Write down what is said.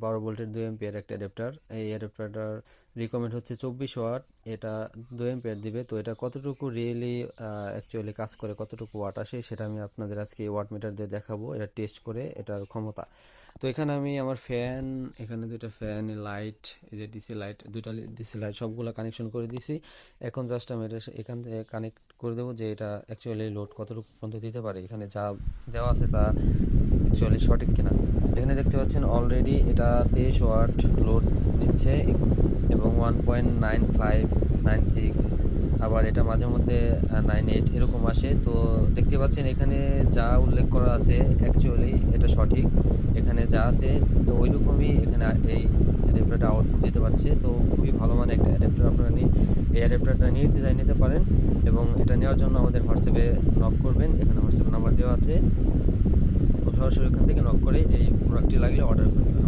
12 ভোল্টের 2 এম্পিয়ার একটা অ্যাডাপ্টার। এই অ্যাডাপ্টারটার রিকমেন্ড হচ্ছে 24 ওয়াট, এটা 2 এম্পিয়ার দিবে। তো এটা কতটুকু রিয়েলি অ্যাকচুয়ালি কাজ করে, কতটুকু ওয়াট আসে, সেটা আমি আপনাদের আজকে ওয়াট মিটার দিয়ে দেখাবো, এটা টেস্ট করে এটার ক্ষমতা। তো এখানে আমি আমার ফ্যান, এখানে দুইটা ফ্যান, লাইট, এই যে ডিসি লাইট, দুইটা ডিসি লাইট সবগুলো কানেকশন করে দিছি। এখন জাস্ট আমি এটা এখান থেকে কানেক্ট করে দেবো যে এটা অ্যাকচুয়ালি লোড কতটুকু পর্যন্ত দিতে পারে, এখানে যা দেওয়া আছে তা অ্যাকচুয়ালি সঠিক কিনা। এখানে দেখতে পাচ্ছেন অলরেডি এটা 23 ওয়াট লোড দিচ্ছে এবং 1.9596, আবার এটা মাঝে মধ্যে 98 এরকম আসে। তো দেখতে পাচ্ছেন এখানে যা উল্লেখ করা আছে অ্যাকচুয়ালি এটা সঠিক, এখানে যা আছে তো ওই রকমই এখানে এই অ্যাডাপ্টারটা আউটপুট দিতে পারছে। তো খুবই ভালো মানের একটা অ্যাডাপ্টার, আপনারা এই অ্যাডাপ্টারটা নির্দ্বিধায় নিতে পারেন এবং এটা নেওয়ার জন্য আমাদের হোয়াটসঅ্যাপে নক করবেন, এখানে হোয়াটসঅ্যাপ নাম্বার দেওয়া আছে। তো সরাসরি ওখান থেকে নক করে এই প্রোডাক্টটি লাগলে অর্ডার করে নেবেন।